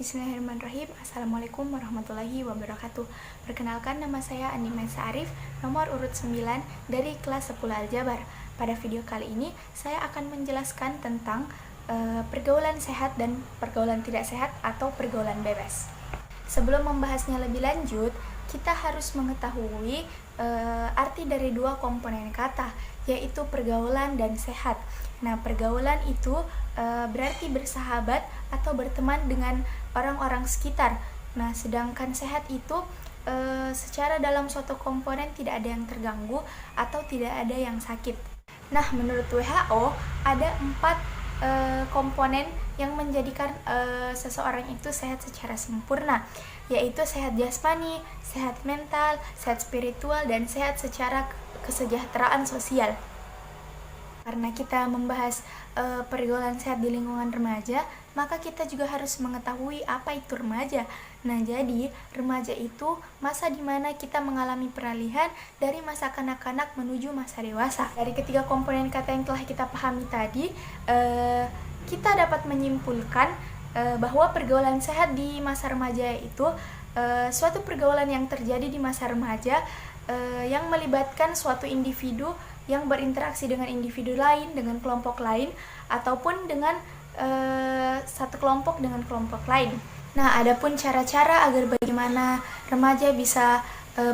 Bismillahirrahmanirrahim. Assalamualaikum warahmatullahi wabarakatuh. Perkenalkan, nama saya Andi Maisa Arif, nomor urut 9 dari kelas 10 Aljabar. Pada video kali ini saya akan menjelaskan tentang pergaulan sehat dan pergaulan tidak sehat atau pergaulan bebas. Sebelum membahasnya lebih lanjut, kita harus mengetahui arti dari dua komponen kata, yaitu pergaulan dan sehat. Nah, pergaulan itu berarti bersahabat atau berteman dengan orang-orang sekitar. Nah, sedangkan sehat itu secara dalam suatu komponen tidak ada yang terganggu atau tidak ada yang sakit. Nah, menurut WHO ada 4 komponen yang menjadikan seseorang itu sehat secara sempurna, yaitu sehat jasmani, sehat mental, sehat spiritual, dan sehat secara kesejahteraan sosial. Karena kita membahas pergaulan sehat di lingkungan remaja, maka kita juga harus mengetahui apa itu remaja. Nah, jadi remaja itu masa di mana kita mengalami peralihan dari masa kanak-kanak menuju masa dewasa. Dari ketiga komponen kata yang telah kita pahami tadi, kita dapat menyimpulkan bahwa pergaulan sehat di masa remaja itu suatu pergaulan yang terjadi di masa remaja yang melibatkan suatu individu yang berinteraksi dengan individu lain, dengan kelompok lain, ataupun dengan satu kelompok dengan kelompok lain. Nah, adapun cara-cara agar bagaimana remaja bisa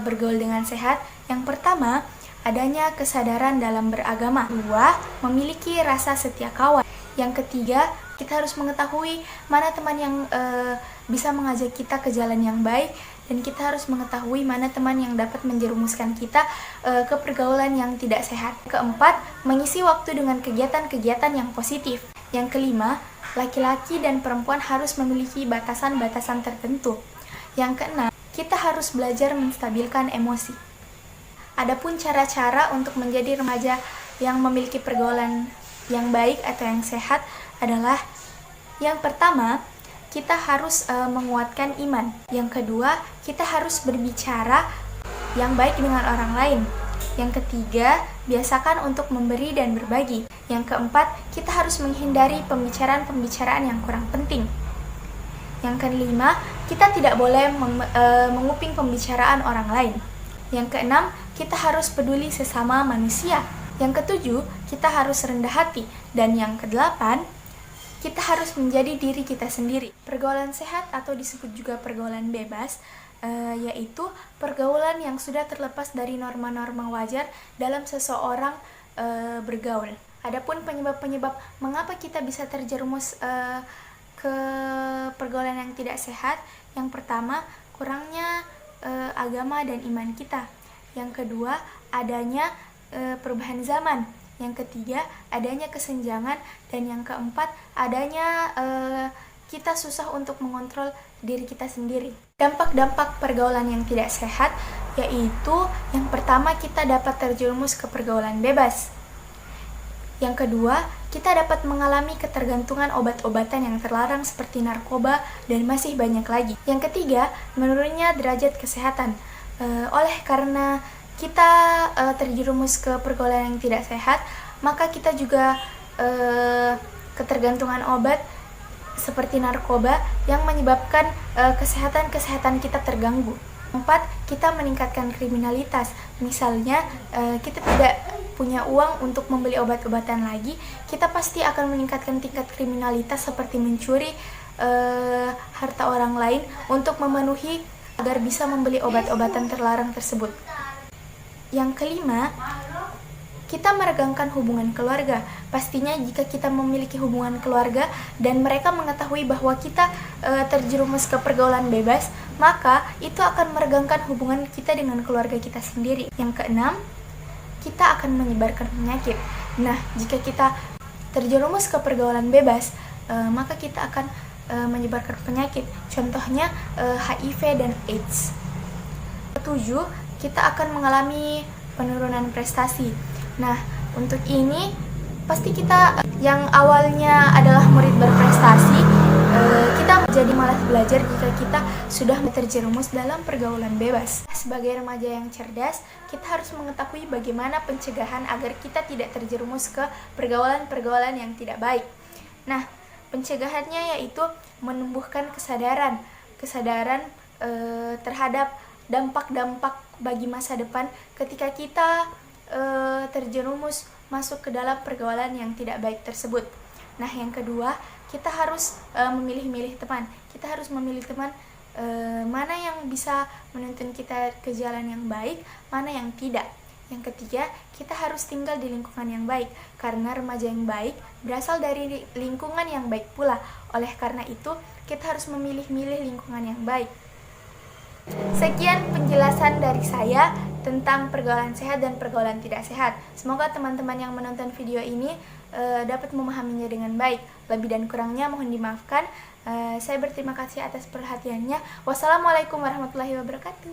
bergaul dengan sehat. Yang pertama, adanya kesadaran dalam beragama. Dua, memiliki rasa setia kawan. Yang ketiga, kita harus mengetahui mana teman yang bisa mengajak kita ke jalan yang baik, dan kita harus mengetahui mana teman yang dapat menjerumuskan kita ke pergaulan yang tidak sehat. Keempat, mengisi waktu dengan kegiatan-kegiatan yang positif. Yang kelima, laki-laki dan perempuan harus memiliki batasan-batasan tertentu. Yang keenam, kita harus belajar menstabilkan emosi. Adapun cara-cara untuk menjadi remaja yang memiliki pergaulan yang baik atau yang sehat adalah: yang pertama, kita harus menguatkan iman. Yang kedua, kita harus berbicara yang baik dengan orang lain. Yang ketiga, biasakan untuk memberi dan berbagi. Yang keempat, kita harus menghindari pembicaraan-pembicaraan yang kurang penting. Yang kelima, kita tidak boleh menguping pembicaraan orang lain. Yang keenam, kita harus peduli sesama manusia. Yang ketujuh, kita harus rendah hati. Dan yang kedelapan, kita harus menjadi diri kita sendiri. Pergaulan sehat atau disebut juga pergaulan bebas, yaitu pergaulan yang sudah terlepas dari norma-norma wajar dalam seseorang bergaul. Adapun penyebab-penyebab mengapa kita bisa terjerumus ke pergaulan yang tidak sehat, yang pertama, kurangnya agama dan iman kita. Yang kedua, adanya perubahan zaman. Yang ketiga, adanya kesenjangan. Dan yang keempat, adanya kita susah untuk mengontrol diri kita sendiri. Dampak-dampak pergaulan yang tidak sehat yaitu, yang pertama, kita dapat terjerumus ke pergaulan bebas. Yang kedua, kita dapat mengalami ketergantungan obat-obatan yang terlarang seperti narkoba dan masih banyak lagi. Yang ketiga, menurunnya derajat kesehatan. Oleh karena kita terjerumus ke pergaulan yang tidak sehat, maka kita juga ketergantungan obat seperti narkoba yang menyebabkan kesehatan kita terganggu. 4, kita meningkatkan kriminalitas. Misalnya, kita tidak punya uang untuk membeli obat-obatan lagi, kita pasti akan meningkatkan tingkat kriminalitas seperti mencuri harta orang lain untuk memenuhi agar bisa membeli obat-obatan terlarang tersebut. Yang kelima, kita meregangkan hubungan keluarga. Pastinya jika kita memiliki hubungan keluarga dan mereka mengetahui bahwa kita terjerumus ke pergaulan bebas, maka itu akan meregangkan hubungan kita dengan keluarga kita sendiri. Yang keenam, kita akan menyebarkan penyakit. Nah, jika kita terjerumus ke pergaulan bebas, maka kita akan menyebarkan penyakit. Contohnya HIV dan AIDS. Ketujuh, kita akan mengalami penurunan prestasi. Nah, untuk ini pasti kita yang awalnya adalah murid berprestasi, kita menjadi malas belajar jika kita sudah terjerumus dalam pergaulan bebas. Sebagai remaja yang cerdas, kita harus mengetahui bagaimana pencegahan agar kita tidak terjerumus ke pergaulan-pergaulan yang tidak baik. Nah, pencegahannya yaitu menumbuhkan kesadaran terhadap dampak-dampak bagi masa depan ketika kita terjerumus masuk ke dalam pergaulan yang tidak baik tersebut. Nah, yang kedua, kita harus memilih-milih teman. Kita harus memilih teman mana yang bisa menuntun kita ke jalan yang baik, mana yang tidak. Yang ketiga, kita harus tinggal di lingkungan yang baik, karena remaja yang baik berasal dari lingkungan yang baik pula. Oleh karena itu, kita harus memilih-milih lingkungan yang baik. Sekian penjelasan dari saya tentang pergaulan sehat dan pergaulan tidak sehat. Semoga teman-teman yang menonton video ini dapat memahaminya dengan baik. Lebih dan kurangnya mohon dimaafkan. Saya berterima kasih atas perhatiannya. Wassalamualaikum warahmatullahi wabarakatuh.